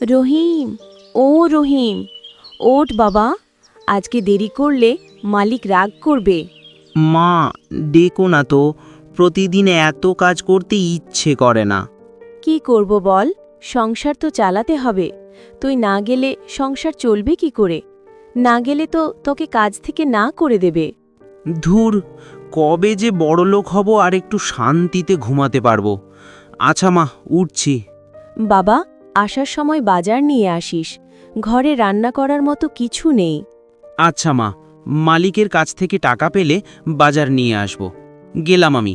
রহিম, ও রহিম, ওঠ বাবা, আজকে দেরি করলে মালিক রাগ করবে। মা, ডেকো না তো, প্রতিদিন এত কাজ করতে ইচ্ছে করে না। কি করব বল, সংসার তো চালাতে হবে। তুই না গেলে সংসার চলবে কি করে? না গেলে তো তোকে কাজ থেকে না করে দেবে। ধুর, কবে যে বড়লোক হব আর একটু শান্তিতে ঘুমাতে পারবো। আচ্ছা মা, উঠছি। বাবা, আসার সময় বাজার নিয়ে আসিস। ঘরে রান্না করার মতো কিছু নেই। আচ্ছা মা, মালিকের কাছ থেকে টাকা পেলে বাজার নিয়ে আসব। গেলাম আমি।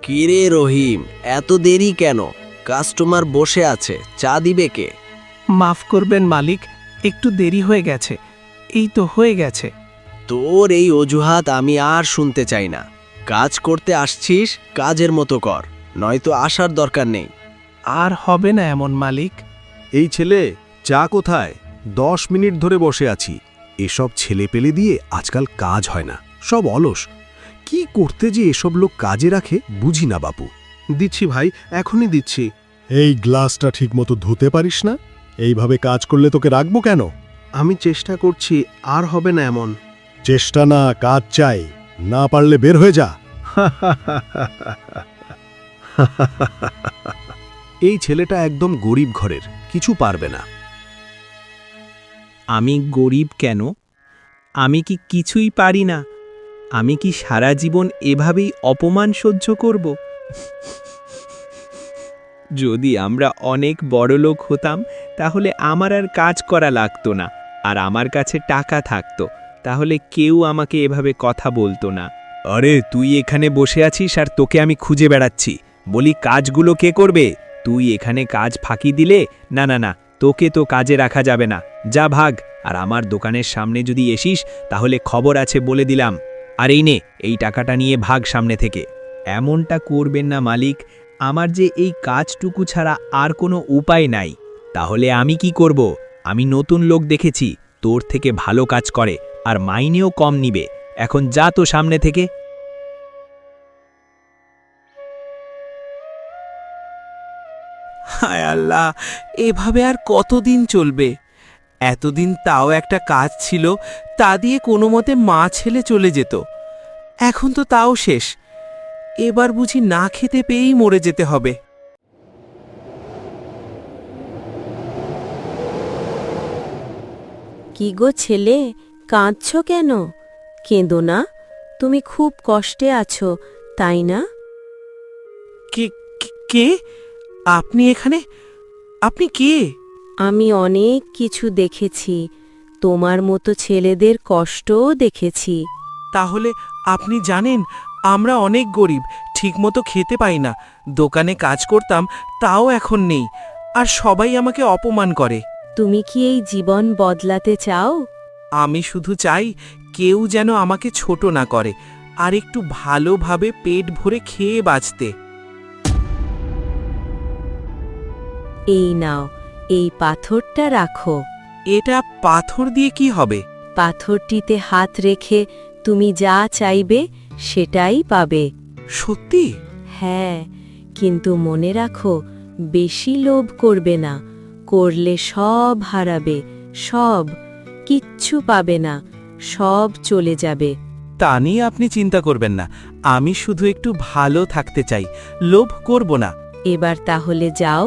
কিরে রহিম, এত দেরি কেন? কাস্টমার বসে আছে, চা দিবে কে? মাফ করবেন মালিক, একটু দেরি হয়ে গেছে। এই তো হয়ে গেছে। তোর এই অজুহাত আমি আর শুনতে চাই না। কাজ করতে আসছিস, কাজের মতো কর, নয়তো আসার দরকার নেই। আর হবে না এমন মালিক। এই ছেলে, চা কোথায়? 10 মিনিট ধরে বসে আছি। এসব ছেলে পেলে দিয়ে আজকাল কাজ হয় না, সব অলস। কি করতে যে এসব লোক কাজে রাখে বুঝি না বাপু। দিচ্ছি ভাই, এখনই দিচ্ছি। এই গ্লাসটা ঠিকমতো ধুতে পারিস না? এইভাবে কাজ করলে তোকে রাখবো কেন? আমি চেষ্টা করছি, আর হবে না এমন। চেষ্টা না, কাজ চাই। না পারলে বের হয়ে যা। এই ছেলেটা একদম গরিব ঘরের, কিছু পারবে না। আমি গরিব কেন? আমি কি কিছুই পারি না? আমি কি সারা জীবন এভাবেই অপমান সহ্য করব? যদি আমরা অনেক বড়লোক হতাম, তাহলে আমার আর কাজ করা লাগতো না, আর আমার কাছে টাকা থাকতো, তাহলে কেউ আমাকে এভাবে কথা বলতো না। আরে তুই এখানে বসে আছিস আর তোকে আমি খুঁজে বেড়াচ্ছি, বলি কাজগুলো কে করবে? তুই এখানে কাজ ফাঁকি দিলে, না না না, তোকে তো কাজে রাখা যাবে না, যা ভাগ। আর আমার দোকানের সামনে যদি এসিস, তাহলে খবর আছে বলে দিলাম। আর এই নে, এই টাকাটা নিয়ে ভাগ সামনে থেকে। এমনটা করবেন না মালিক, আমার যে এই কাজটুকু ছাড়া আর কোনো উপায় নাই। তাহলে আমি কি করব? আমি নতুন লোক দেখেছি, তোর থেকে ভালো কাজ করে, আর মাইনেও কম নিবে। এখন যা তো সামনে থেকে। হায় আল্লাহ, এভাবে আর কতদিন চলবে? এতদিন তাও একটা কাজ ছিল, তা দিয়ে কোনো মতে মা ছেলে চলে যেত। এখন তো তাও শেষ। এবার বুঝি না খেতে পেয়েই মরে যেতে হবে। কি গো ছেলে, কাঁদছ কেন? কেঁদো না, তুমি খুব কষ্টে আছো, তাই না? কে কে আপনি এখানে? আপনি কে? আমি অনেক কিছু দেখেছি, তোমার মতো ছেলেদের কষ্টও দেখেছি। তাহলে আপনি জানেন, আমরা অনেক গরিব, ঠিকমতো খেতে পাই না। দোকানে কাজ করতাম, তাও এখন নেই, আর সবাই আমাকে অপমান করে। তুমি কি এই জীবন বদলাতে চাও? আমি শুধু চাই কেউ যেন আমাকে ছোট না করে, আর একটু ভালোভাবে পেট ভরে খেয়ে বাঁচতে। এই নাও, এই পাথরটা রাখো। এটা পাথর দিয়ে কি হবে? পাথরটিতে হাত রেখে তুমি যা চাইবে সেটাই পাবে। সত্যি? হ্যাঁ, কিন্তু মনে রাখো, বেশি লোভ করবে না, করলে সব হারাবে, সব, কিচ্ছু পাবে না, সব চলে যাবে। তা নিয়ে আপনি চিন্তা করবেন না, আমি শুধু একটু ভালো থাকতে চাই, লোভ করব না। এবার তাহলে যাও,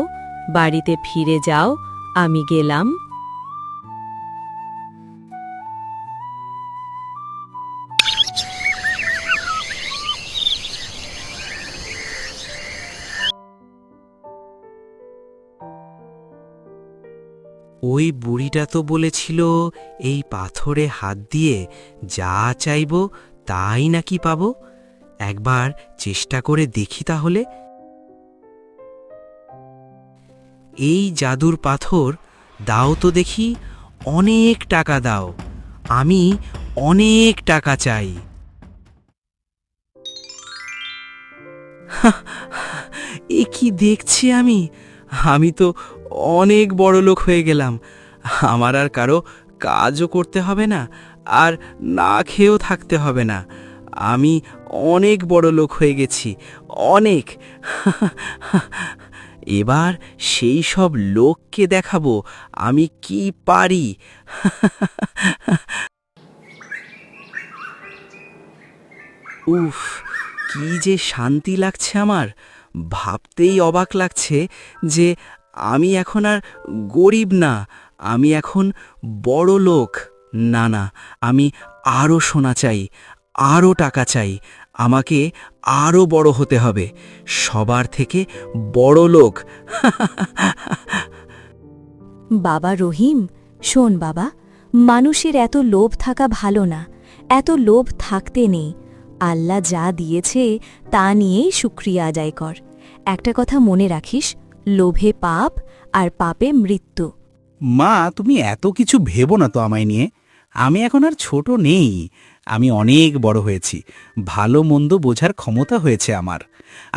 বাড়িতে ফিরে যাও, আমি গেলাম। ওই বুড়িটা তো বলেছিল এই পাথরে হাত দিয়ে যা চাইব তাই নাকি পাবো। একবার চেষ্টা করে দেখি তাহলে। এই জাদুর পাথর দাও তো দেখি, অনেক টাকা দাও, আমি অনেক টাকা চাই। এ কি দেখছি আমি? আমি তো অনেক বড় লোক হয়ে গেলাম। আমার আর কারো কাজও করতে হবে না, আর না খেয়েও থাকতে হবে না। আমি অনেক বড় লোক হয়ে গেছি, অনেক। এবার সেই সব লোককে দেখাবো আমি কি পারি। উফ, কি যে শান্তি লাগছে আমার। ভাবতেই অবাক লাগছে যে আমি এখন আর গরিব না, আমি এখন বড় লোক। না না, আমি আরও সোনা চাই, আরও টাকা চাই, আমাকে আরও বড় হতে হবে, সবার থেকে বড় লোক। বাবা রহিম, শোন বাবা, মানুষের এত লোভ থাকা ভালো না, এত লোভ থাকতে নেই। আল্লাহ যা দিয়েছে তা নিয়েই শুকরিয়া আদায় কর। একটা কথা মনে রাখিস, লোভে পাপ আর পাপে মৃত্যু। মা, তুমি এত কিছু ভেবো না তো আমায় নিয়ে। আমি এখন আর ছোট নেই, আমি অনেক বড় হয়েছি, ভালো মন্দ বোঝার ক্ষমতা হয়েছে আমার।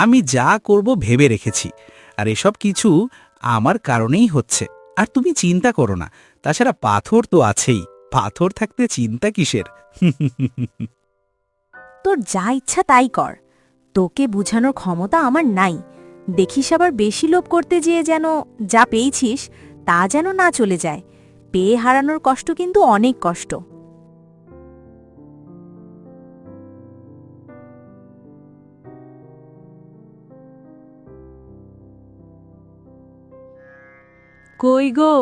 আমি যা করব ভেবে রেখেছি, আর এসব কিছু আমার কারণেই হচ্ছে। আর তুমি চিন্তা করো না, তাছাড়া পাথর তো আছেই, পাথর থাকতে চিন্তা কিসের। তোর যা ইচ্ছা তাই কর, তোকে বুঝানোর ক্ষমতা আমার নাই। দেখিস আবার বেশি লোভ করতে যেয়ে যেন যা পেয়েছিস তা যেন না চলে যায়। পেয়ে হারানোর কষ্ট কিন্তু অনেক কষ্ট। কই গো,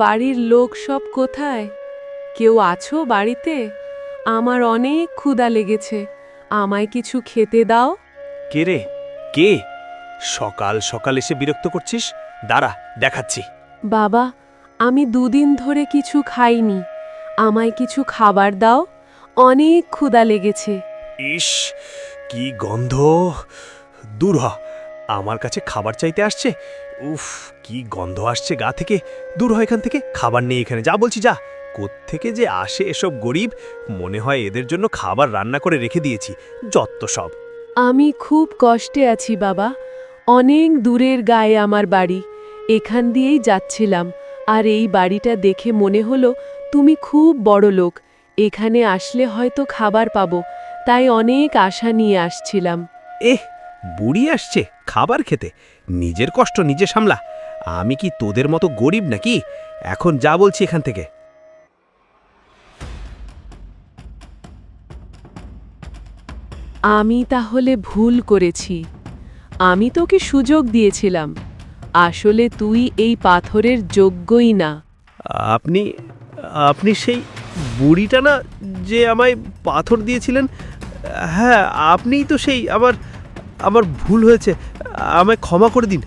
বাড়ির লোক সব কোথায়? কেউ আছো বাড়িতে? আমার অনেক ক্ষুধা লেগেছে, আমায় কিছু খেতে দাও। কে রে, কে? সকাল সকাল এসে বিরক্ত করছিস? দাঁড়া, দেখাচ্ছি। বাবা, আমি 2 দিন ধরে কিছু খাইনি, আমায় কিছু খাবার দাও, অনেক ক্ষুধা লেগেছে। ইস, কি গন্ধ! দূর হ, আমার কাছে খাবার চাইতে আসছে। উফ, কি গন্ধ আসছে গা থেকে! দূর হ এখান থেকে, খাবার নেই এখানে, যা বলছি যা। কোত্থেকে যে আসে এসব গরিব, মনে হয় এদের জন্য খাবার রান্না করে রেখে দিয়েছি, যত সব। আমি খুব কষ্টে আছি বাবা, অনেক দূরের গায়ে আমার বাড়ি, এখান দিয়েই যাচ্ছিলাম, আর এই বাড়িটা দেখে মনে হলো তুমি খুব বড় লোক, এখানে আসলে হয়তো খাবার পাবো, তাই অনেক আশা নিয়ে আসছিলাম। বুড়ি আসছে খাবার খেতে, নিজের কষ্ট নিজে সামলা। আমি কি তোদের মতো গরিব নাকি? এখন যা বলছি এখান থেকে। আমি তাহলে ভুল করেছি, আমি তোকে সুযোগ দিয়েছিলাম, আসলে তুই এই পাথরের যোগ্যই না। আপনি আপনি সেই বুড়িটা না, যে আমায় পাথর দিয়েছিলেন? হ্যাঁ, আপনিই তো সেই। আমার ভুল হয়েছে, আমায় ক্ষমা করে দিন।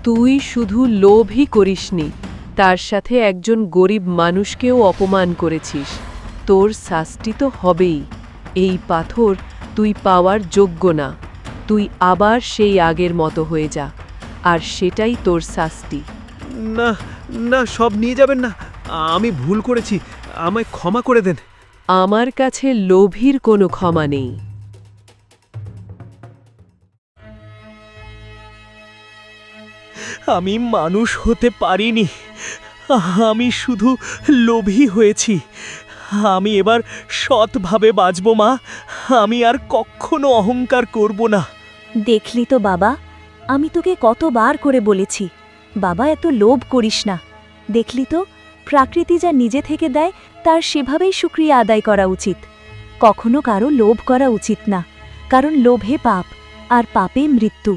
তুই শুধু লোভই করিসনি, তার সাথে একজন গরিব মানুষকেও অপমান করেছিস, তোর শাস্তি তো হবেই। এই পাথর তুই পাওয়ার যোগ্য না, তুই আবার সেই আগের মতো হয়ে যা, আর সেটাই তোর শাস্তি। না না, সব নিয়ে যাবেন না, আমি ভুল করেছি, আমায় ক্ষমা করে দেন। আমার কাছে লোভীর কোনো ক্ষমা নেই। আমি মানুষ হতে পারিনি, আমি শুধু লোভী হয়েছি। আমি এবার সৎভাবে বাঁচব মা, আমি আর কখনো অহংকার করব না। দেখলি তো বাবা, আমি তোকে কতবার করে বলেছি, বাবা এত লোভ করিস না। দেখলি তো, প্রকৃতি যা নিজে থেকে দেয় তার সেভাবেই শুকরিয়া আদায় করা উচিত। কখনো কারো লোভ করা উচিত না, কারণ লোভে পাপ আর পাপে মৃত্যু।